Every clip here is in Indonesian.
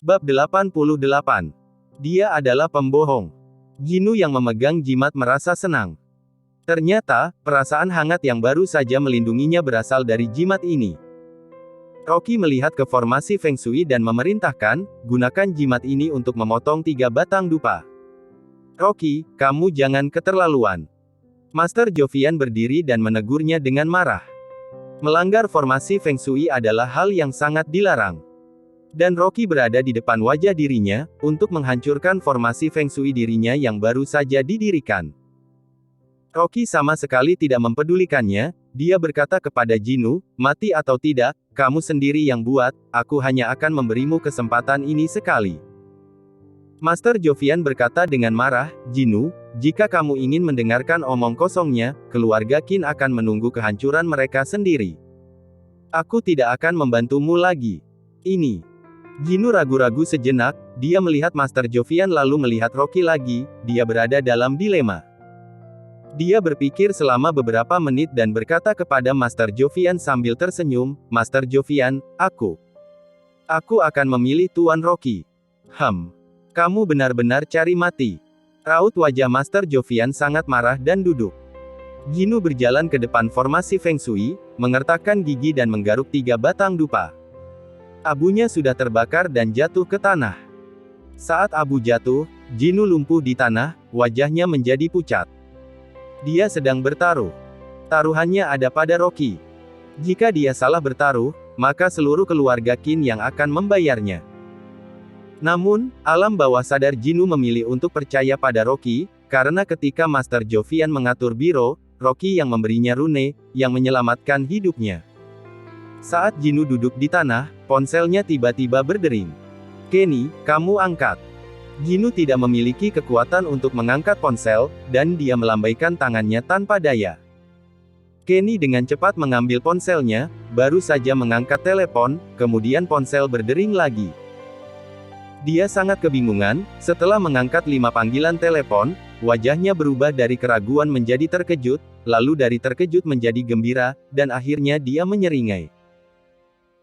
Bab 88. Dia adalah pembohong. Jinu yang memegang jimat merasa senang. Ternyata, perasaan hangat yang baru saja melindunginya berasal dari jimat ini. Rocky melihat ke formasi Feng Shui dan memerintahkan, gunakan jimat ini untuk memotong 3 batang dupa. Rocky, kamu jangan keterlaluan. Master Jovian berdiri dan menegurnya dengan marah. Melanggar formasi Feng Shui adalah hal yang sangat dilarang. Dan Rocky berada di depan wajah dirinya, untuk menghancurkan formasi Feng Shui dirinya yang baru saja didirikan. Rocky sama sekali tidak mempedulikannya, dia berkata kepada Jinu, mati atau tidak, kamu sendiri yang buat, aku hanya akan memberimu kesempatan ini sekali. Master Jovian berkata dengan marah, Jinu, jika kamu ingin mendengarkan omong kosongnya, keluarga Qin akan menunggu kehancuran mereka sendiri. Aku tidak akan membantumu lagi. Ini. Jinu ragu-ragu sejenak, dia melihat Master Jovian lalu melihat Rocky lagi, dia berada dalam dilema. Dia berpikir selama beberapa menit dan berkata kepada Master Jovian sambil tersenyum, Master Jovian, aku akan memilih Tuan Rocky. Kamu benar-benar cari mati. Raut wajah Master Jovian sangat marah dan duduk. Jinu berjalan ke depan formasi Feng Shui, mengertakkan gigi dan menggaruk 3 batang dupa. Abunya sudah terbakar dan jatuh ke tanah. Saat abu jatuh, Jinu lumpuh di tanah, wajahnya menjadi pucat. Dia sedang bertaruh. Taruhannya ada pada Rocky. Jika dia salah bertaruh, maka seluruh keluarga Qin yang akan membayarnya. Namun, alam bawah sadar Jinu memilih untuk percaya pada Rocky, karena ketika Master Jovian mengatur biro, Rocky yang memberinya rune, yang menyelamatkan hidupnya. Saat Jinu duduk di tanah, ponselnya tiba-tiba berdering. Kenny, kamu angkat. Jinu tidak memiliki kekuatan untuk mengangkat ponsel, dan dia melambaikan tangannya tanpa daya. Kenny dengan cepat mengambil ponselnya, baru saja mengangkat telepon, kemudian ponsel berdering lagi. Dia sangat kebingungan, setelah mengangkat 5 panggilan telepon, wajahnya berubah dari keraguan menjadi terkejut, lalu dari terkejut menjadi gembira, dan akhirnya dia menyeringai.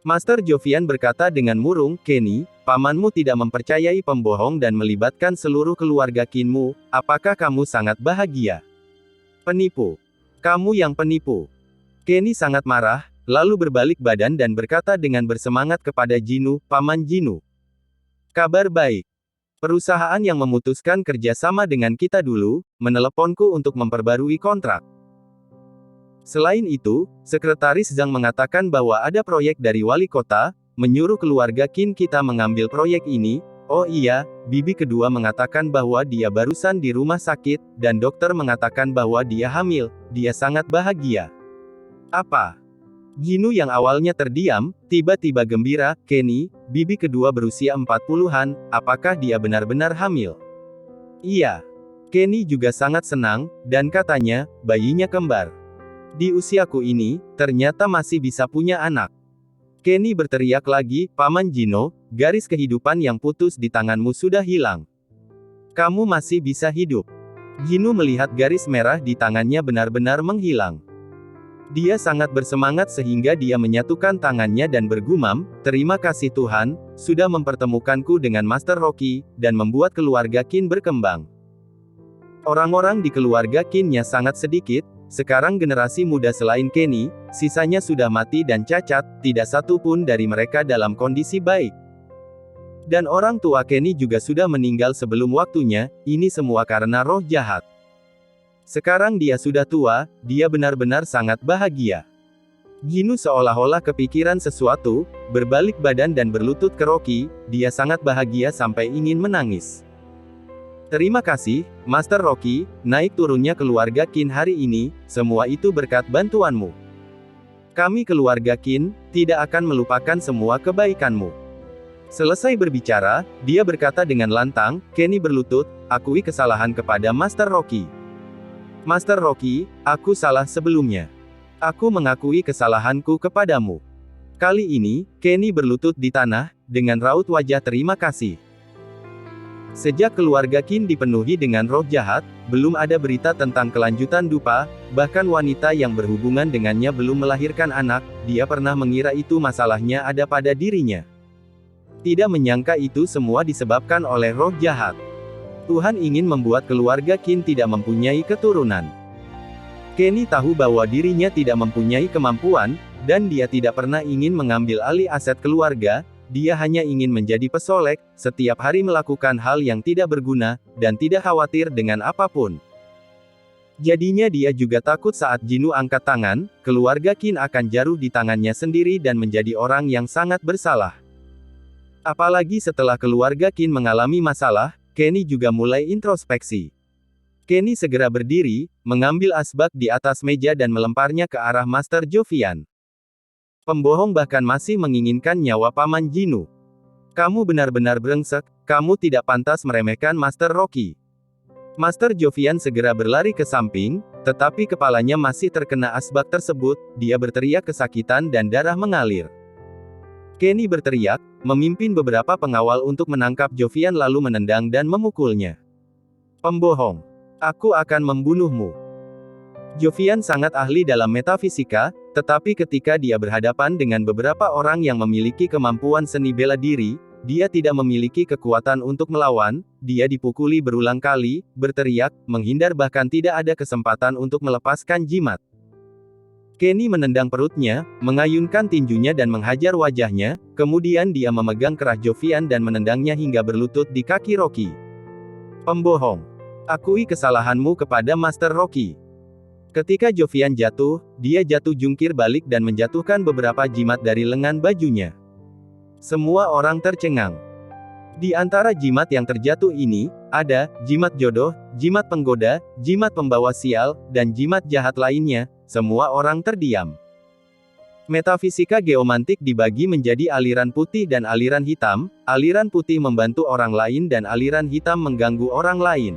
Master Jovian berkata dengan murung, Kenny, pamanmu tidak mempercayai pembohong dan melibatkan seluruh keluarga Qinmu, apakah kamu sangat bahagia? Penipu. Kamu yang penipu. Kenny sangat marah, lalu berbalik badan dan berkata dengan bersemangat kepada Jinu, Paman Jinu. Kabar baik. Perusahaan yang memutuskan kerjasama dengan kita dulu, meneleponku untuk memperbarui kontrak. Selain itu, Sekretaris Zhang mengatakan bahwa ada proyek dari wali kota, menyuruh keluarga Qin kita mengambil proyek ini. Oh iya, bibi kedua mengatakan bahwa dia barusan di rumah sakit, dan dokter mengatakan bahwa dia hamil, dia sangat bahagia. Apa? Jinu yang awalnya terdiam, tiba-tiba gembira, Kenny, bibi kedua berusia 40-an, apakah dia benar-benar hamil? Iya. Kenny juga sangat senang, dan katanya, bayinya kembar. Di usiaku ini, ternyata masih bisa punya anak. Kenny berteriak lagi, Paman Jino, garis kehidupan yang putus di tanganmu sudah hilang. Kamu masih bisa hidup. Jino melihat garis merah di tangannya benar-benar menghilang. Dia sangat bersemangat sehingga dia menyatukan tangannya dan bergumam, terima kasih Tuhan, sudah mempertemukanku dengan Master Rocky, dan membuat keluarga Qin berkembang. Orang-orang di keluarga Qin-nya sangat sedikit. Sekarang generasi muda selain Kenny, sisanya sudah mati dan cacat, tidak satu pun dari mereka dalam kondisi baik. Dan orang tua Kenny juga sudah meninggal sebelum waktunya, ini semua karena roh jahat. Sekarang dia sudah tua, dia benar-benar sangat bahagia. Jinu seolah-olah kepikiran sesuatu, berbalik badan dan berlutut ke Rocky, dia sangat bahagia sampai ingin menangis. Terima kasih, Master Rocky, naik turunnya keluarga Qin hari ini, semua itu berkat bantuanmu. Kami keluarga Qin, tidak akan melupakan semua kebaikanmu. Selesai berbicara, dia berkata dengan lantang, Kenny berlutut, akui kesalahan kepada Master Rocky. Master Rocky, aku salah sebelumnya. Aku mengakui kesalahanku kepadamu. Kali ini, Kenny berlutut di tanah, dengan raut wajah terima kasih. Sejak keluarga Qin dipenuhi dengan roh jahat, belum ada berita tentang kelanjutan dupa, bahkan wanita yang berhubungan dengannya belum melahirkan anak, dia pernah mengira itu masalahnya ada pada dirinya. Tidak menyangka itu semua disebabkan oleh roh jahat. Tuhan ingin membuat keluarga Qin tidak mempunyai keturunan. Kenny tahu bahwa dirinya tidak mempunyai kemampuan, dan dia tidak pernah ingin mengambil alih aset keluarga, dia hanya ingin menjadi pesolek, setiap hari melakukan hal yang tidak berguna, dan tidak khawatir dengan apapun. Jadinya dia juga takut saat Jinu angkat tangan, keluarga Qin akan jatuh di tangannya sendiri dan menjadi orang yang sangat bersalah. Apalagi setelah keluarga Qin mengalami masalah, Kenny juga mulai introspeksi. Kenny segera berdiri, mengambil asbak di atas meja dan melemparnya ke arah Master Jovian. Pembohong bahkan masih menginginkan nyawa Paman Jinu. Kamu benar-benar brengsek, kamu tidak pantas meremehkan Master Rocky. Master Jovian segera berlari ke samping, tetapi kepalanya masih terkena asbak tersebut, dia berteriak kesakitan dan darah mengalir. Kenny berteriak, memimpin beberapa pengawal untuk menangkap Jovian lalu menendang dan memukulnya. Pembohong. Aku akan membunuhmu. Jovian sangat ahli dalam metafisika, tetapi ketika dia berhadapan dengan beberapa orang yang memiliki kemampuan seni bela diri, dia tidak memiliki kekuatan untuk melawan, dia dipukuli berulang kali, berteriak, menghindar bahkan tidak ada kesempatan untuk melepaskan jimat. Kenny menendang perutnya, mengayunkan tinjunya dan menghajar wajahnya, kemudian dia memegang kerah Jovian dan menendangnya hingga berlutut di kaki Rocky. Pembohong. Akui kesalahanmu kepada Master Rocky. Ketika Jovian jatuh, dia jatuh jungkir balik dan menjatuhkan beberapa jimat dari lengan bajunya. Semua orang tercengang. Di antara jimat yang terjatuh ini, ada jimat jodoh, jimat penggoda, jimat pembawa sial, dan jimat jahat lainnya. Semua orang terdiam. Metafisika geomantik dibagi menjadi aliran putih dan aliran hitam. Aliran putih membantu orang lain dan aliran hitam mengganggu orang lain.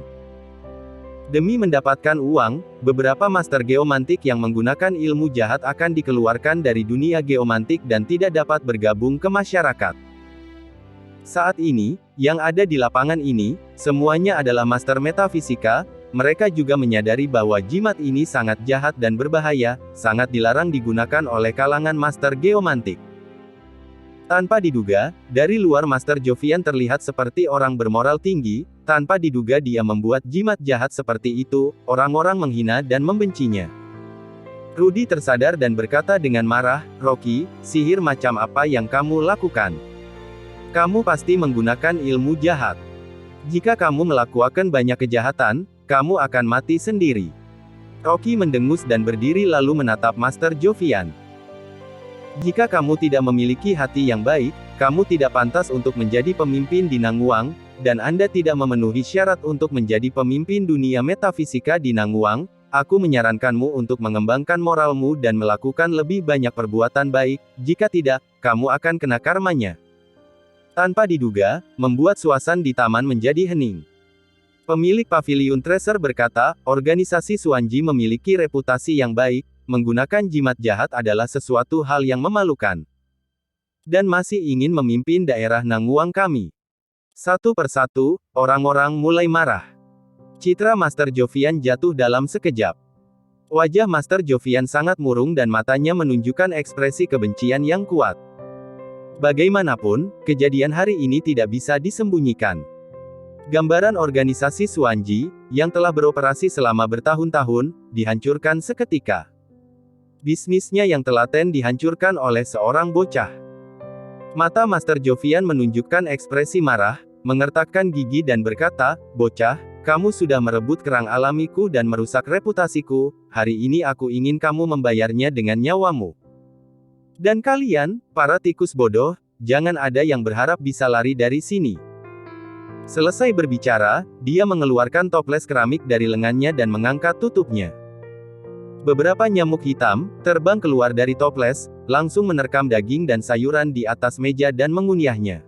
Demi mendapatkan uang, beberapa master geomantik yang menggunakan ilmu jahat akan dikeluarkan dari dunia geomantik dan tidak dapat bergabung ke masyarakat. Saat ini, yang ada di lapangan ini, semuanya adalah master metafisika. Mereka juga menyadari bahwa jimat ini sangat jahat dan berbahaya, sangat dilarang digunakan oleh kalangan master geomantik. Tanpa diduga, dari luar Master Jovian terlihat seperti orang bermoral tinggi, tanpa diduga dia membuat jimat jahat seperti itu, orang-orang menghina dan membencinya. Rudy tersadar dan berkata dengan marah, Rocky, sihir macam apa yang kamu lakukan? Kamu pasti menggunakan ilmu jahat. Jika kamu melakukan banyak kejahatan, kamu akan mati sendiri. Rocky mendengus dan berdiri lalu menatap Master Jovian. Jika kamu tidak memiliki hati yang baik, kamu tidak pantas untuk menjadi pemimpin di Nangguang, dan Anda tidak memenuhi syarat untuk menjadi pemimpin dunia metafisika di Nangguang. Aku menyarankanmu untuk mengembangkan moralmu dan melakukan lebih banyak perbuatan baik, jika tidak, kamu akan kena karmanya. Tanpa diduga, membuat suasana di taman menjadi hening. Pemilik Pavilion Treasure berkata, organisasi Suanji memiliki reputasi yang baik, menggunakan jimat jahat adalah sesuatu hal yang memalukan. Dan masih ingin memimpin daerah Nangguang kami. Satu persatu, orang-orang mulai marah. Citra Master Jovian jatuh dalam sekejap. Wajah Master Jovian sangat murung dan matanya menunjukkan ekspresi kebencian yang kuat. Bagaimanapun, kejadian hari ini tidak bisa disembunyikan. Gambaran organisasi Suanji, yang telah beroperasi selama bertahun-tahun, dihancurkan seketika. Bisnisnya yang telaten dihancurkan oleh seorang bocah. Mata Master Jovian menunjukkan ekspresi marah, mengertakkan gigi dan berkata, bocah, kamu sudah merebut kerang alamiku dan merusak reputasiku, hari ini aku ingin kamu membayarnya dengan nyawamu. Dan kalian, para tikus bodoh, jangan ada yang berharap bisa lari dari sini. Selesai berbicara, dia mengeluarkan toples keramik dari lengannya dan mengangkat tutupnya. Beberapa nyamuk hitam terbang keluar dari toples, langsung menerkam daging dan sayuran di atas meja dan mengunyahnya.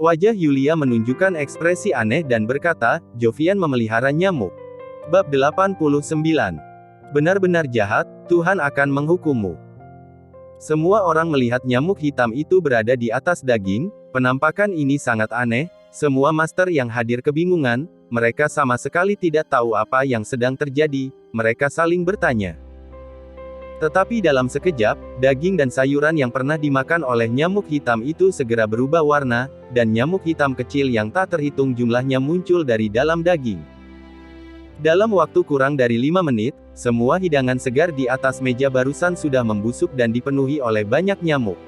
Wajah Yulia menunjukkan ekspresi aneh dan berkata, Jovian memelihara nyamuk. Bab 89. Benar-benar jahat, Tuhan akan menghukummu. Semua orang melihat nyamuk hitam itu berada di atas daging, penampakan ini sangat aneh. Semua master yang hadir kebingungan, mereka sama sekali tidak tahu apa yang sedang terjadi, mereka saling bertanya. Tetapi dalam sekejap, daging dan sayuran yang pernah dimakan oleh nyamuk hitam itu segera berubah warna, dan nyamuk hitam kecil yang tak terhitung jumlahnya muncul dari dalam daging. Dalam waktu kurang dari 5 menit, semua hidangan segar di atas meja barusan sudah membusuk dan dipenuhi oleh banyak nyamuk.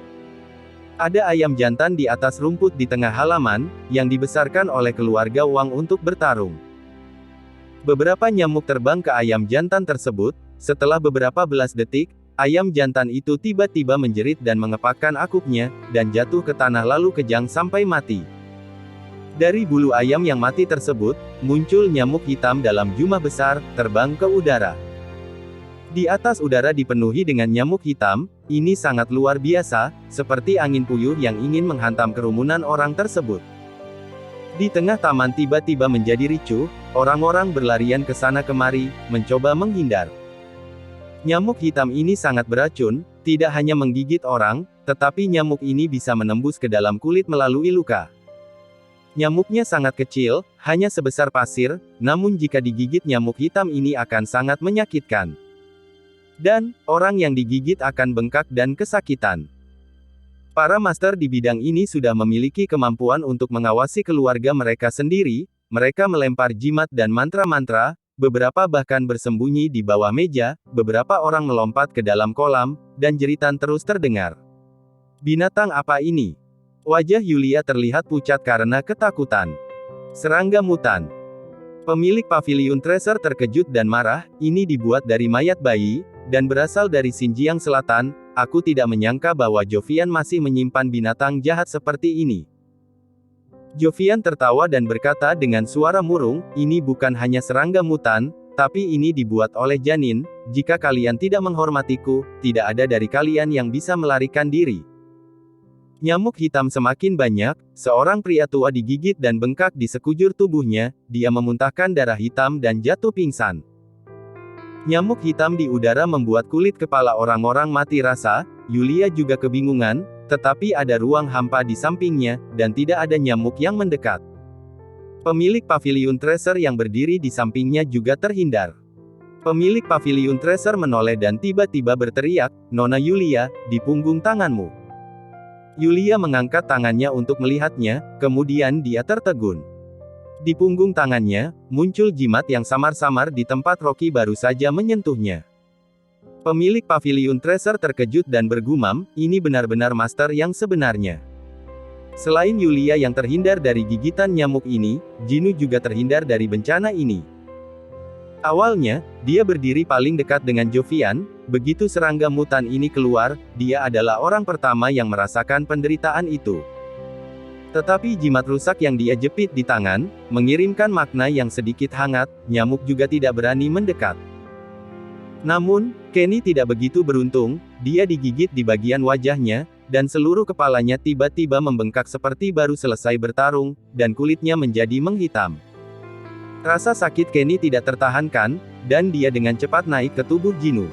Ada ayam jantan di atas rumput di tengah halaman, yang dibesarkan oleh keluarga Wang untuk bertarung. Beberapa nyamuk terbang ke ayam jantan tersebut. Setelah beberapa belas detik, ayam jantan itu tiba-tiba menjerit dan mengepakkan akupnya, dan jatuh ke tanah lalu kejang sampai mati. Dari bulu ayam yang mati tersebut, muncul nyamuk hitam dalam jumlah besar, terbang ke udara. Di atas udara dipenuhi dengan nyamuk hitam, ini sangat luar biasa, seperti angin puyuh yang ingin menghantam kerumunan orang tersebut. Di tengah taman tiba-tiba menjadi ricuh, orang-orang berlarian ke sana kemari, mencoba menghindar. Nyamuk hitam ini sangat beracun, tidak hanya menggigit orang, tetapi nyamuk ini bisa menembus ke dalam kulit melalui luka. Nyamuknya sangat kecil, hanya sebesar pasir, namun jika digigit nyamuk hitam ini akan sangat menyakitkan. Dan, orang yang digigit akan bengkak dan kesakitan. Para master di bidang ini sudah memiliki kemampuan untuk mengawasi keluarga mereka sendiri, mereka melempar jimat dan mantra-mantra, beberapa bahkan bersembunyi di bawah meja, beberapa orang melompat ke dalam kolam, dan jeritan terus terdengar. Binatang apa ini? Wajah Yulia terlihat pucat karena ketakutan. Serangga mutan. Pemilik paviliun Treasure terkejut dan marah, ini dibuat dari mayat bayi, dan berasal dari Xinjiang Selatan, aku tidak menyangka bahwa Jovian masih menyimpan binatang jahat seperti ini. Jovian tertawa dan berkata dengan suara murung, ini bukan hanya serangga mutan, tapi ini dibuat oleh janin, jika kalian tidak menghormatiku, tidak ada dari kalian yang bisa melarikan diri. Nyamuk hitam semakin banyak, seorang pria tua digigit dan bengkak di sekujur tubuhnya, dia memuntahkan darah hitam dan jatuh pingsan. Nyamuk hitam di udara membuat kulit kepala orang-orang mati rasa, Yulia juga kebingungan, tetapi ada ruang hampa di sampingnya, dan tidak ada nyamuk yang mendekat. Pemilik paviliun Treasure yang berdiri di sampingnya juga terhindar. Pemilik paviliun Treasure menoleh dan tiba-tiba berteriak, Nona Yulia, di punggung tanganmu. Yulia mengangkat tangannya untuk melihatnya, kemudian dia tertegun. Di punggung tangannya, muncul jimat yang samar-samar di tempat Rocky baru saja menyentuhnya. Pemilik paviliun Treasure terkejut dan bergumam, ini benar-benar master yang sebenarnya. Selain Yulia yang terhindar dari gigitan nyamuk ini, Jinu juga terhindar dari bencana ini. Awalnya, dia berdiri paling dekat dengan Jovian, begitu serangga mutan ini keluar, dia adalah orang pertama yang merasakan penderitaan itu. Tetapi jimat rusak yang dia jepit di tangan, mengirimkan makna yang sedikit hangat, nyamuk juga tidak berani mendekat. Namun, Kenny tidak begitu beruntung, dia digigit di bagian wajahnya, dan seluruh kepalanya tiba-tiba membengkak seperti baru selesai bertarung, dan kulitnya menjadi menghitam. Rasa sakit Kenny tidak tertahankan, dan dia dengan cepat naik ke tubuh Jinu.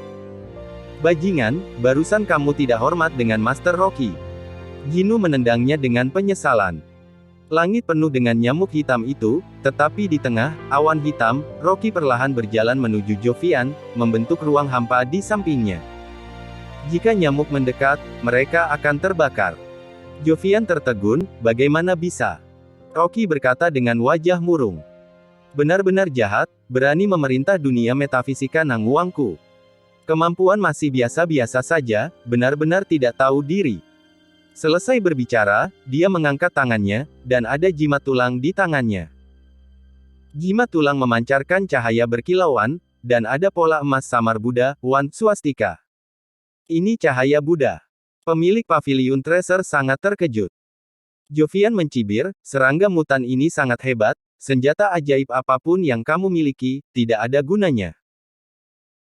Bajingan, barusan kamu tidak hormat dengan Master Rocky. Jinu menendangnya dengan penyesalan. Langit penuh dengan nyamuk hitam itu, tetapi di tengah awan hitam, Rocky perlahan berjalan menuju Jovian, membentuk ruang hampa di sampingnya. Jika nyamuk mendekat, mereka akan terbakar. Jovian tertegun, bagaimana bisa? Rocky berkata dengan wajah murung. Benar-benar jahat, berani memerintah dunia metafisika Nangwangku. Kemampuan masih biasa-biasa saja, benar-benar tidak tahu diri. Selesai berbicara, dia mengangkat tangannya, dan ada jimat tulang di tangannya. Jimat tulang memancarkan cahaya berkilauan, dan ada pola emas samar Buddha, Wan Swastika. Ini cahaya Buddha. Pemilik paviliun Treasure sangat terkejut. Jovian mencibir, serangga mutan ini sangat hebat, senjata ajaib apapun yang kamu miliki, tidak ada gunanya.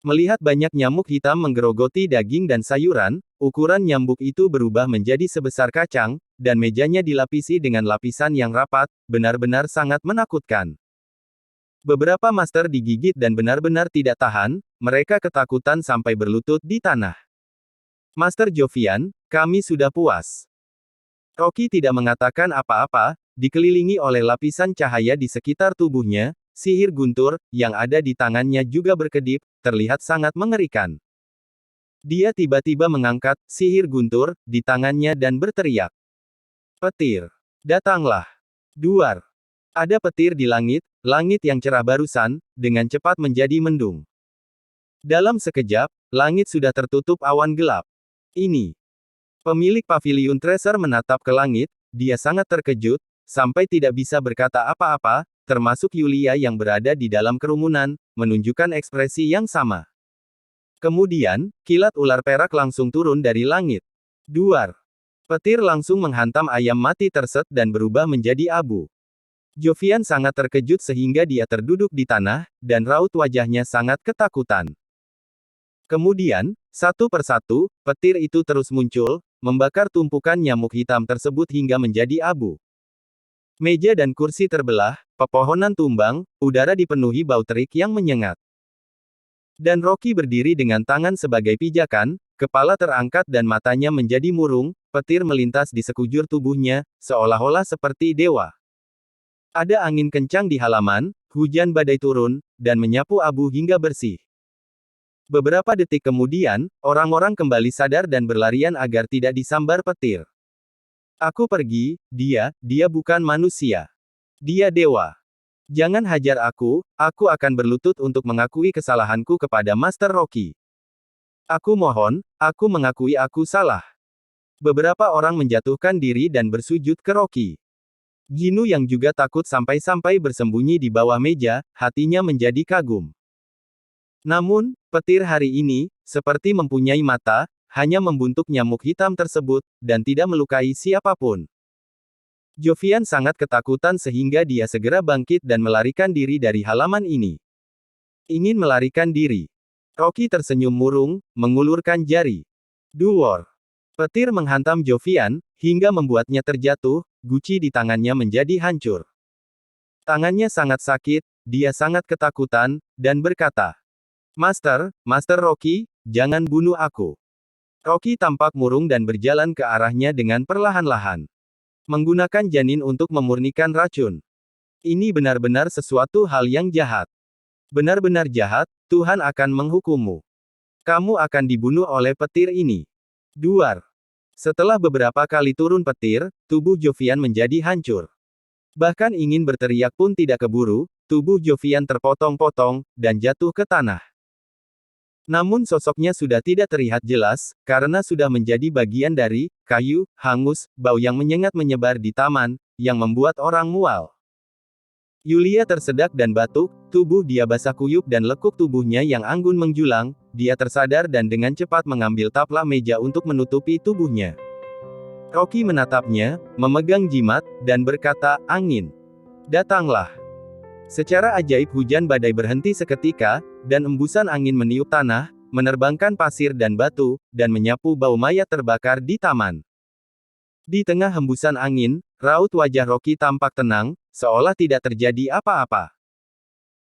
Melihat banyak nyamuk hitam menggerogoti daging dan sayuran, ukuran nyamuk itu berubah menjadi sebesar kacang, dan mejanya dilapisi dengan lapisan yang rapat, benar-benar sangat menakutkan. Beberapa master digigit dan benar-benar tidak tahan, mereka ketakutan sampai berlutut di tanah. Master Jovian, kami sudah puas. Rocky tidak mengatakan apa-apa, dikelilingi oleh lapisan cahaya di sekitar tubuhnya, sihir guntur, yang ada di tangannya juga berkedip, terlihat sangat mengerikan. Dia tiba-tiba mengangkat sihir guntur di tangannya dan berteriak. Petir. Datanglah. Duar. Ada petir di langit, langit yang cerah barusan, dengan cepat menjadi mendung. Dalam sekejap, langit sudah tertutup awan gelap. Ini. Pemilik paviliun Treasure menatap ke langit, dia sangat terkejut, sampai tidak bisa berkata apa-apa, termasuk Yulia yang berada di dalam kerumunan, menunjukkan ekspresi yang sama. Kemudian, kilat ular perak langsung turun dari langit. Duar. Petir langsung menghantam ayam mati terset dan berubah menjadi abu. Jovian sangat terkejut sehingga dia terduduk di tanah, dan raut wajahnya sangat ketakutan. Kemudian, satu persatu, petir itu terus muncul, membakar tumpukan nyamuk hitam tersebut hingga menjadi abu. Meja dan kursi terbelah, pepohonan tumbang, udara dipenuhi bau terik yang menyengat. Dan Rocky berdiri dengan tangan sebagai pijakan, kepala terangkat dan matanya menjadi murung, petir melintas di sekujur tubuhnya, seolah-olah seperti dewa. Ada angin kencang di halaman, hujan badai turun, dan menyapu abu hingga bersih. Beberapa detik kemudian, orang-orang kembali sadar dan berlarian agar tidak disambar petir. Aku pergi, dia bukan manusia. Dia dewa. Jangan hajar aku akan berlutut untuk mengakui kesalahanku kepada Master Rocky. Aku mohon, aku mengakui aku salah. Beberapa orang menjatuhkan diri dan bersujud ke Rocky. Ginu yang juga takut sampai-sampai bersembunyi di bawah meja, hatinya menjadi kagum. Namun, petir hari ini, seperti mempunyai mata, hanya membuntuk nyamuk hitam tersebut, dan tidak melukai siapapun. Jovian sangat ketakutan sehingga dia segera bangkit dan melarikan diri dari halaman ini. Ingin melarikan diri. Rocky tersenyum murung, mengulurkan jari. Duor. Petir menghantam Jovian, hingga membuatnya terjatuh, guci di tangannya menjadi hancur. Tangannya sangat sakit, dia sangat ketakutan, dan berkata, Master Rocky, jangan bunuh aku. Rocky tampak murung dan berjalan ke arahnya dengan perlahan-lahan. Menggunakan janin untuk memurnikan racun. Ini benar-benar sesuatu hal yang jahat. Benar-benar jahat, Tuhan akan menghukummu. Kamu akan dibunuh oleh petir ini. Duar. Setelah beberapa kali turun petir, tubuh Jovian menjadi hancur. Bahkan ingin berteriak pun tidak keburu, tubuh Jovian terpotong-potong, dan jatuh ke tanah. Namun sosoknya sudah tidak terlihat jelas, karena sudah menjadi bagian dari kayu hangus, bau yang menyengat menyebar di taman, yang membuat orang mual. Yulia tersedak dan batuk, tubuh dia basah kuyup dan lekuk tubuhnya yang anggun menjulang, dia tersadar dan dengan cepat mengambil taplak meja untuk menutupi tubuhnya. Rocky menatapnya, memegang jimat, dan berkata, angin. Datanglah. Secara ajaib hujan badai berhenti seketika, dan embusan angin meniup tanah, menerbangkan pasir dan batu, dan menyapu bau mayat terbakar di taman. Di tengah hembusan angin, raut wajah Rocky tampak tenang, seolah tidak terjadi apa-apa.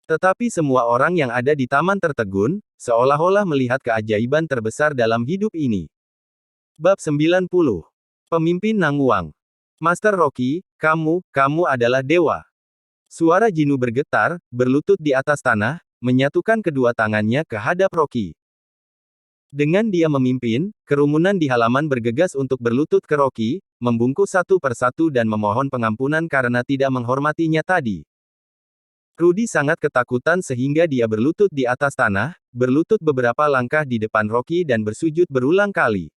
Tetapi semua orang yang ada di taman tertegun, seolah-olah melihat keajaiban terbesar dalam hidup ini. Bab 90. Pemimpin Nangguang. Master Rocky, kamu adalah dewa. Suara Ginu bergetar, berlutut di atas tanah, menyatukan kedua tangannya ke hadap Rocky. Dengan dia memimpin, kerumunan di halaman bergegas untuk berlutut ke Rocky, membungkuk satu persatu dan memohon pengampunan karena tidak menghormatinya tadi. Rudy sangat ketakutan sehingga dia berlutut di atas tanah, berlutut beberapa langkah di depan Rocky dan bersujud berulang kali.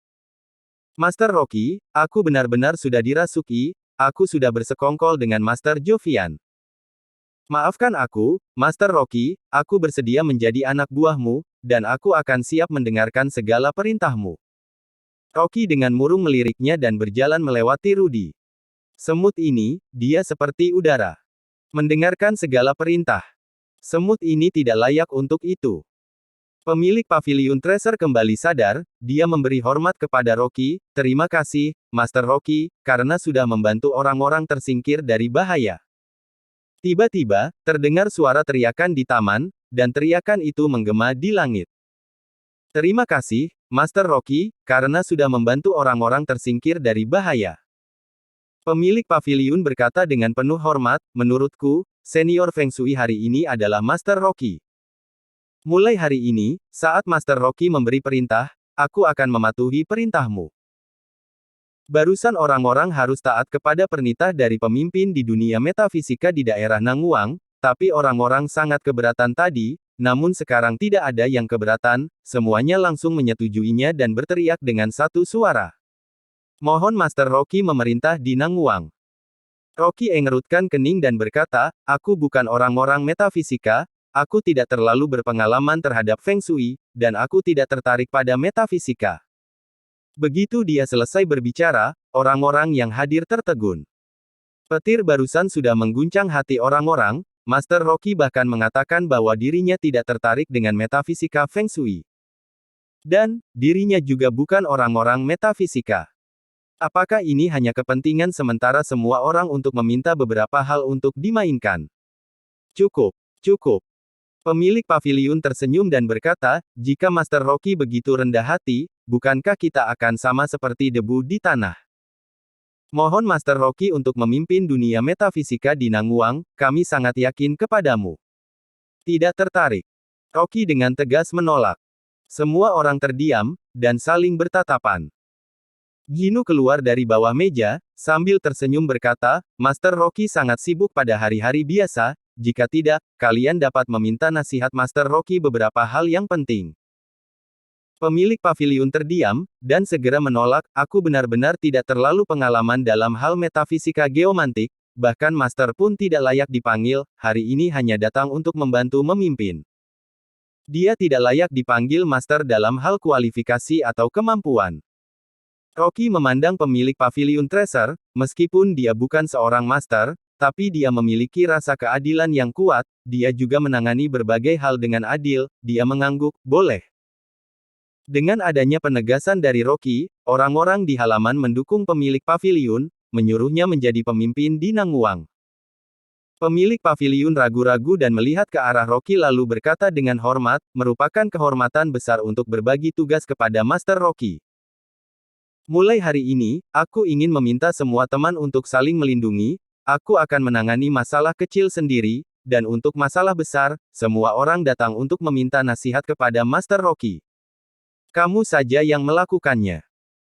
Master Rocky, aku benar-benar sudah dirasuki, aku sudah bersekongkol dengan Master Jovian. Maafkan aku, Master Rocky, aku bersedia menjadi anak buahmu, dan aku akan siap mendengarkan segala perintahmu. Rocky dengan murung meliriknya dan berjalan melewati Rudy. Semut ini, dia seperti udara. Mendengarkan segala perintah. Semut ini tidak layak untuk itu. Pemilik paviliun Treasure kembali sadar, dia memberi hormat kepada Rocky, terima kasih, Master Rocky, karena sudah membantu orang-orang tersingkir dari bahaya. Tiba-tiba, terdengar suara teriakan di taman, dan teriakan itu menggema di langit. Terima kasih, Master Rocky, karena sudah membantu orang-orang tersingkir dari bahaya. Pemilik paviliun berkata dengan penuh hormat, menurutku, senior Feng Shui hari ini adalah Master Rocky. Mulai hari ini, saat Master Rocky memberi perintah, aku akan mematuhi perintahmu. Barusan orang-orang harus taat kepada perintah dari pemimpin di dunia metafisika di daerah Nanguang, tapi orang-orang sangat keberatan tadi, namun sekarang tidak ada yang keberatan, semuanya langsung menyetujuinya dan berteriak dengan satu suara. Mohon Master Rocky memerintah di Nanguang. Rocky engerutkan kening dan berkata, aku bukan orang-orang metafisika, aku tidak terlalu berpengalaman terhadap Feng Shui, dan aku tidak tertarik pada metafisika. Begitu dia selesai berbicara, orang-orang yang hadir tertegun. Petir barusan sudah mengguncang hati orang-orang, Master Rocky bahkan mengatakan bahwa dirinya tidak tertarik dengan metafisika Feng Shui. Dan, dirinya juga bukan orang-orang metafisika. Apakah ini hanya kepentingan sementara semua orang untuk meminta beberapa hal untuk dimainkan? Cukup, cukup. Pemilik paviliun tersenyum dan berkata, jika Master Rocky begitu rendah hati, bukankah kita akan sama seperti debu di tanah? Mohon Master Rocky untuk memimpin dunia metafisika di Nanguang, kami sangat yakin kepadamu. Tidak tertarik. Rocky dengan tegas menolak. Semua orang terdiam, dan saling bertatapan. Ginu keluar dari bawah meja, sambil tersenyum berkata, Master Rocky sangat sibuk pada hari-hari biasa, jika tidak, kalian dapat meminta nasihat Master Rocky beberapa hal yang penting. Pemilik paviliun terdiam, dan segera menolak, aku benar-benar tidak terlalu pengalaman dalam hal metafisika geomantik, bahkan Master pun tidak layak dipanggil, hari ini hanya datang untuk membantu memimpin. Dia tidak layak dipanggil Master dalam hal kualifikasi atau kemampuan. Rocky memandang pemilik paviliun Treasure, meskipun dia bukan seorang Master, tapi dia memiliki rasa keadilan yang kuat, dia juga menangani berbagai hal dengan adil, dia mengangguk, boleh. Dengan adanya penegasan dari Rocky, orang-orang di halaman mendukung pemilik paviliun, menyuruhnya menjadi pemimpin di Nanguang. Pemilik paviliun ragu-ragu dan melihat ke arah Rocky lalu berkata dengan hormat, merupakan kehormatan besar untuk berbagi tugas kepada Master Rocky. Mulai hari ini, aku ingin meminta semua teman untuk saling melindungi, aku akan menangani masalah kecil sendiri, dan untuk masalah besar, semua orang datang untuk meminta nasihat kepada Master Rocky. Kamu saja yang melakukannya.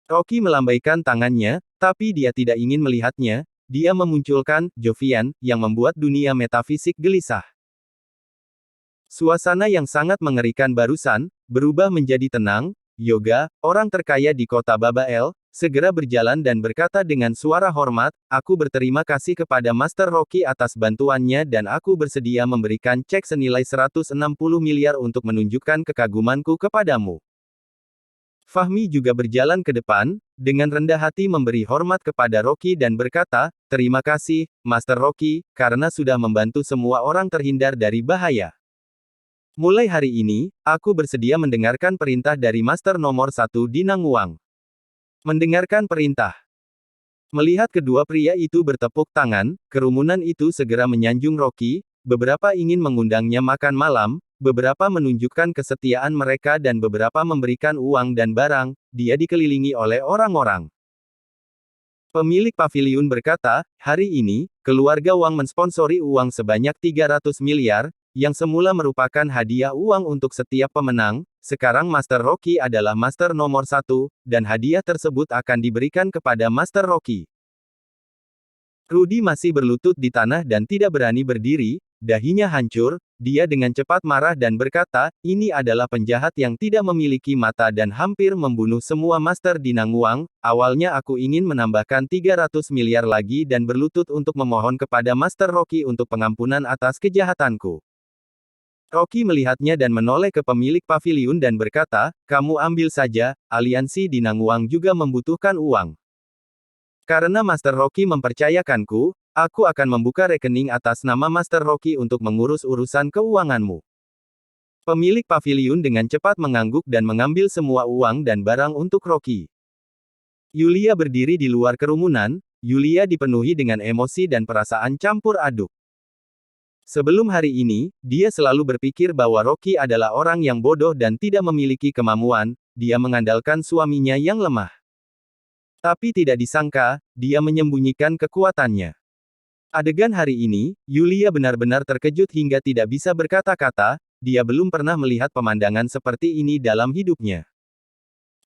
Rocky melambaikan tangannya, tapi dia tidak ingin melihatnya, dia memunculkan Jovian, yang membuat dunia metafisik gelisah. Suasana yang sangat mengerikan barusan, berubah menjadi tenang. Yoga, orang terkaya di kota Babael, segera berjalan dan berkata dengan suara hormat, aku berterima kasih kepada Master Rocky atas bantuannya dan aku bersedia memberikan cek senilai 160 miliar untuk menunjukkan kekagumanku kepadamu. Fahmi juga berjalan ke depan, dengan rendah hati memberi hormat kepada Rocky dan berkata, terima kasih, Master Rocky, karena sudah membantu semua orang terhindar dari bahaya. Mulai hari ini, aku bersedia mendengarkan perintah dari Master nomor 1 di Nanguang. Mendengarkan perintah. Melihat kedua pria itu bertepuk tangan, kerumunan itu segera menyanjung Rocky, beberapa ingin mengundangnya makan malam, beberapa menunjukkan kesetiaan mereka dan beberapa memberikan uang dan barang, dia dikelilingi oleh orang-orang. Pemilik paviliun berkata, hari ini, keluarga Wang mensponsori uang sebanyak 300 miliar, yang semula merupakan hadiah uang untuk setiap pemenang, sekarang Master Rocky adalah Master nomor 1, dan hadiah tersebut akan diberikan kepada Master Rocky. Rudy masih berlutut di tanah dan tidak berani berdiri, dahinya hancur, dia dengan cepat marah dan berkata, ini adalah penjahat yang tidak memiliki mata dan hampir membunuh semua Master di Nanguang, awalnya aku ingin menambahkan 300 miliar lagi dan berlutut untuk memohon kepada Master Rocky untuk pengampunan atas kejahatanku. Rocky melihatnya dan menoleh ke pemilik paviliun dan berkata, kamu ambil saja, aliansi di Nanguang juga membutuhkan uang. Karena Master Rocky mempercayakanku, aku akan membuka rekening atas nama Master Rocky untuk mengurus urusan keuanganmu. Pemilik paviliun dengan cepat mengangguk dan mengambil semua uang dan barang untuk Rocky. Yulia berdiri di luar kerumunan, Yulia dipenuhi dengan emosi dan perasaan campur aduk. Sebelum hari ini, dia selalu berpikir bahwa Rocky adalah orang yang bodoh dan tidak memiliki kemampuan, dia mengandalkan suaminya yang lemah. Tapi tidak disangka, dia menyembunyikan kekuatannya. Adegan hari ini, Yulia benar-benar terkejut hingga tidak bisa berkata-kata, dia belum pernah melihat pemandangan seperti ini dalam hidupnya.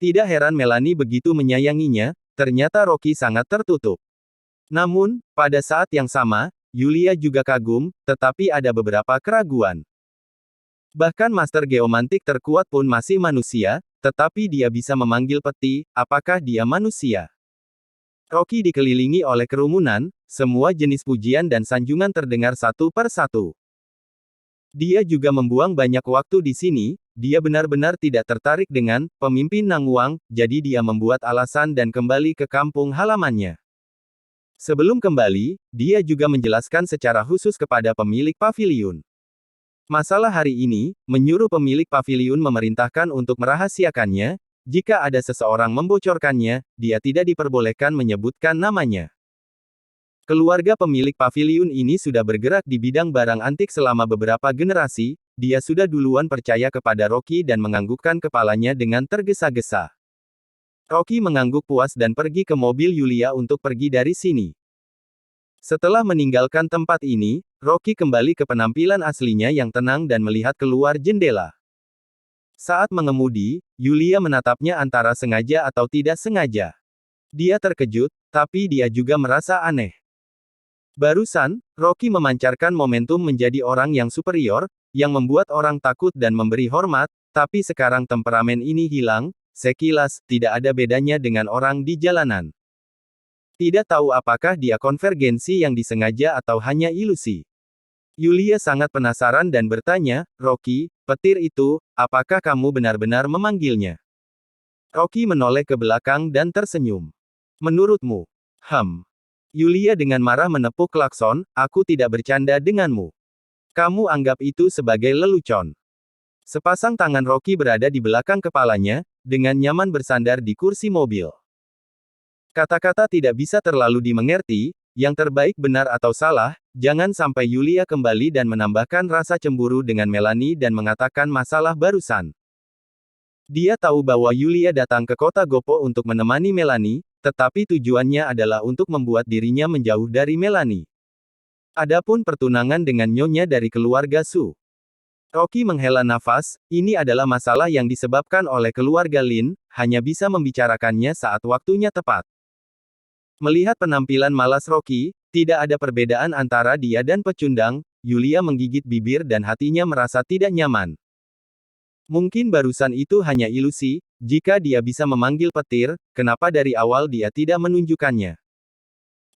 Tidak heran Melanie begitu menyayanginya, ternyata Rocky sangat tertutup. Namun, pada saat yang sama, Yulia juga kagum, tetapi ada beberapa keraguan. Bahkan Master Geomantik terkuat pun masih manusia, tetapi dia bisa memanggil peti, apakah dia manusia? Rocky dikelilingi oleh kerumunan, semua jenis pujian dan sanjungan terdengar satu per satu. Dia juga membuang banyak waktu di sini, dia benar-benar tidak tertarik dengan pemimpin Nangwang, jadi dia membuat alasan dan kembali ke kampung halamannya. Sebelum kembali, dia juga menjelaskan secara khusus kepada pemilik paviliun. Masalah hari ini, menyuruh pemilik paviliun memerintahkan untuk merahasiakannya, jika ada seseorang membocorkannya, dia tidak diperbolehkan menyebutkan namanya. Keluarga pemilik paviliun ini sudah bergerak di bidang barang antik selama beberapa generasi, dia sudah duluan percaya kepada Rocky dan menganggukkan kepalanya dengan tergesa-gesa. Rocky mengangguk puas dan pergi ke mobil Yulia untuk pergi dari sini. Setelah meninggalkan tempat ini, Rocky kembali ke penampilan aslinya yang tenang dan melihat keluar jendela. Saat mengemudi, Yulia menatapnya antara sengaja atau tidak sengaja. Dia terkejut, tapi dia juga merasa aneh. Barusan, Rocky memancarkan momentum menjadi orang yang superior, yang membuat orang takut dan memberi hormat, tapi sekarang temperamen ini hilang, sekilas, tidak ada bedanya dengan orang di jalanan. Tidak tahu apakah dia konvergensi yang disengaja atau hanya ilusi. Yulia sangat penasaran dan bertanya, Rocky, petir itu, apakah kamu benar-benar memanggilnya? Rocky menoleh ke belakang dan tersenyum. Menurutmu? Yulia dengan marah menepuk klakson, aku tidak bercanda denganmu. Kamu anggap itu sebagai lelucon. Sepasang tangan Rocky berada di belakang kepalanya, dengan nyaman bersandar di kursi mobil. Kata-kata tidak bisa terlalu dimengerti, yang terbaik benar atau salah, jangan sampai Yulia kembali dan menambahkan rasa cemburu dengan Melanie dan mengatakan masalah barusan. Dia tahu bahwa Yulia datang ke kota Gopo untuk menemani Melanie, tetapi tujuannya adalah untuk membuat dirinya menjauh dari Melanie. Adapun pertunangan dengan nyonya dari keluarga Su. Rocky menghela nafas, ini adalah masalah yang disebabkan oleh keluarga Lin, hanya bisa membicarakannya saat waktunya tepat. Melihat penampilan malas Rocky, tidak ada perbedaan antara dia dan pecundang, Yulia menggigit bibir dan hatinya merasa tidak nyaman. Mungkin barusan itu hanya ilusi, jika dia bisa memanggil petir, kenapa dari awal dia tidak menunjukkannya?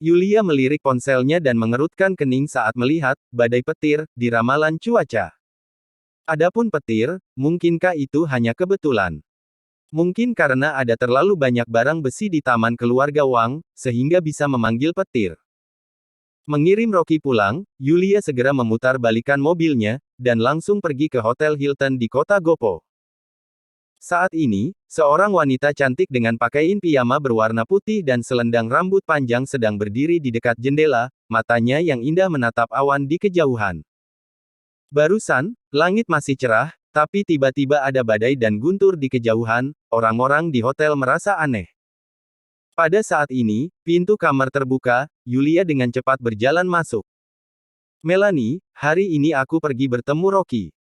Yulia melirik ponselnya dan mengerutkan kening saat melihat badai petir di ramalan cuaca. Adapun petir, mungkinkah itu hanya kebetulan? Mungkin karena ada terlalu banyak barang besi di taman keluarga Wang, sehingga bisa memanggil petir. Mengirim Rocky pulang, Yulia segera memutar balikan mobilnya, dan langsung pergi ke Hotel Hilton di kota Gopo. Saat ini, seorang wanita cantik dengan pakaian piyama berwarna putih dan selendang rambut panjang sedang berdiri di dekat jendela, matanya yang indah menatap awan di kejauhan. Barusan, langit masih cerah, tapi tiba-tiba ada badai dan guntur di kejauhan, orang-orang di hotel merasa aneh. Pada saat ini, pintu kamar terbuka, Yulia dengan cepat berjalan masuk. Melanie, hari ini aku pergi bertemu Rocky.